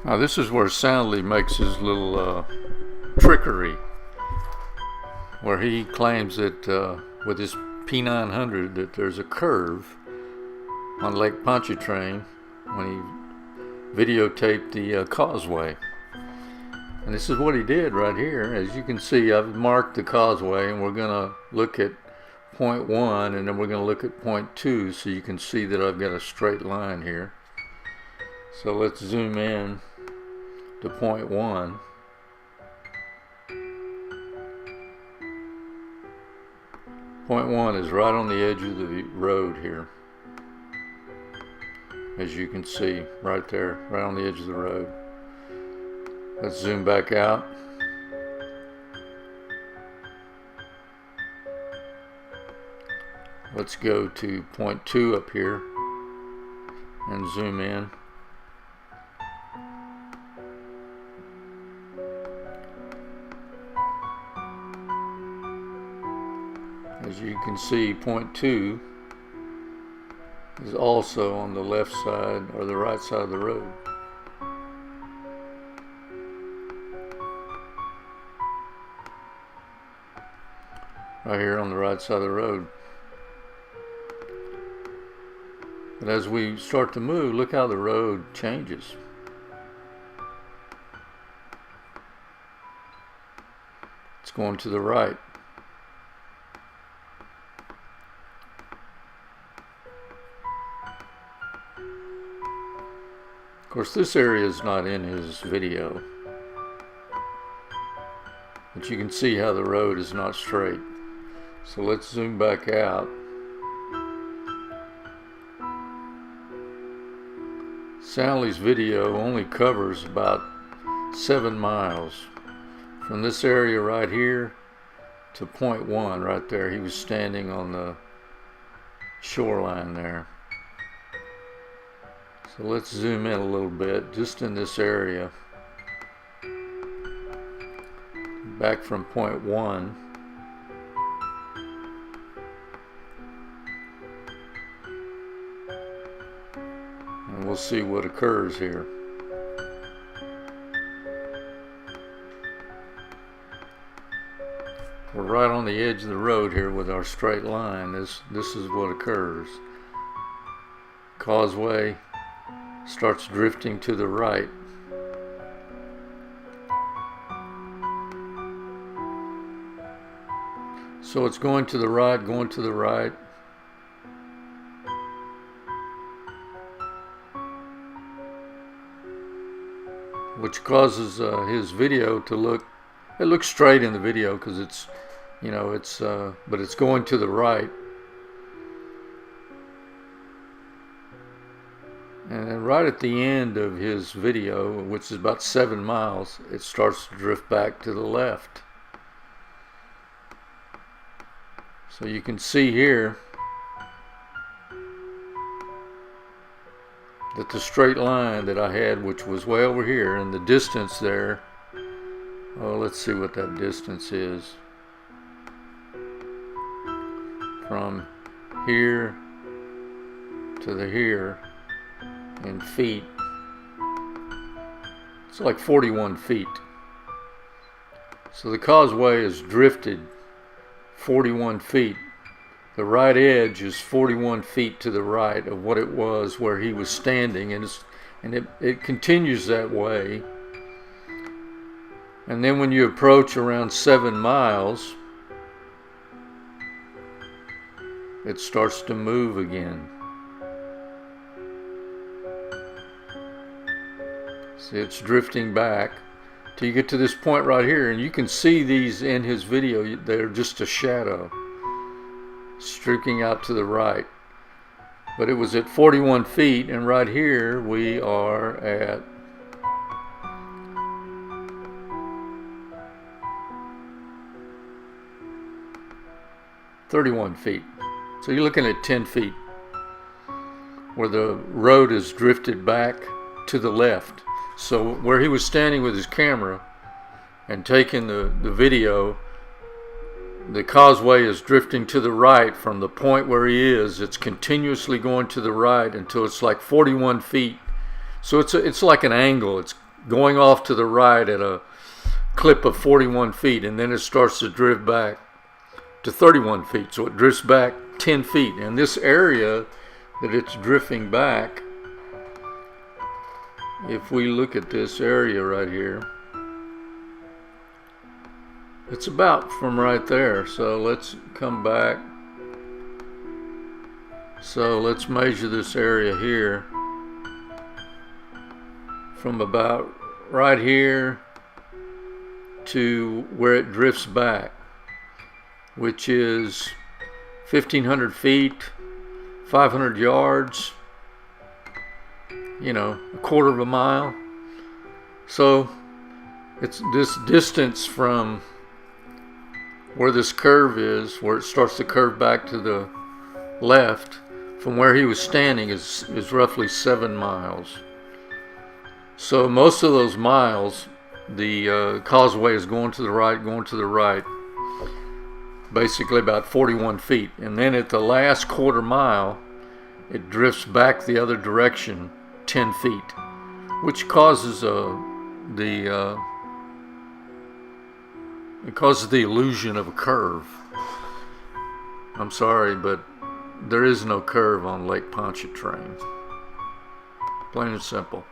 Now this is where Soundly makes his little trickery, where he claims that with his P900 that there's a curve on Lake Pontchartrain when he videotaped the Causeway. And this is what he did right here. As you can see, I've marked the Causeway, and we're going to look at point 1, and then we're going to look at point 2, so you can see that I've got a straight line here. So let's zoom in to point 1. Point 1 is right on the edge of the road here, as you can see right there, right on the edge of the road. Let's zoom back out. Let's go to point 2 up here and zoom in. As you can see, point 2 is also on the left side or the right side of the road. Right here on the right side of the road. But as we start to move, look how the road changes. It's going to the right. Of course, this area is not in his video, but you can see how the road is not straight. So let's zoom back out. Soundly's video only covers about 7 miles from this area right here to point 1 right there. He was standing on the shoreline there. So let's zoom in a little bit, just in this area. Back from point 1. And we'll see what occurs here. We're right on the edge of the road here with our straight line. This is what occurs. Causeway starts drifting to the right. So it's going to the right, going to the right. Which causes his video to look, it looks straight in the video because it's, you know, but it's going to the right. And then right at the end of his video, which is about 7 miles, it starts to drift back to the left. So you can see here that the straight line that I had, which was way over here, and the distance there, oh, let's see what that distance is. From here to the here in feet, it's like 41 feet. So the causeway is drifted 41 feet. The right edge is 41 feet to the right of what it was where he was standing, and it continues that way. And then when you approach around 7 miles, it starts to move again. See, it's drifting back till you get to this point right here, and you can see these in his video. They're just a shadow streaking out to the right. But it was at 41 feet, and right here we are at 31 feet. So you're looking at 10 feet where the road is drifted back to the left. So where he was standing with his camera and taking the video, the causeway is drifting to the right from the point where he is. It's continuously going to the right until it's like 41 feet. So it's like an angle. going off to the right at a clip of 41 feet, and then it starts to drift back to 31 feet. So it drifts back 10 feet. And this area that it's drifting back, if we look at this area right here, it's about from right there. So let's come back. So let's measure this area here from about right here to where it drifts back, which is 1,500 feet, 500 yards, you know, a quarter of a mile. So it's this distance from where this curve is, where it starts to curve back to the left, from where he was standing is roughly 7 miles. So most of those miles, the causeway is going to the right, basically about 41 feet. And then at the last quarter mile, it drifts back the other direction 10 feet, which causes the illusion of a curve. I'm sorry, but there is no curve on Lake Pontchartrain. Plain and simple.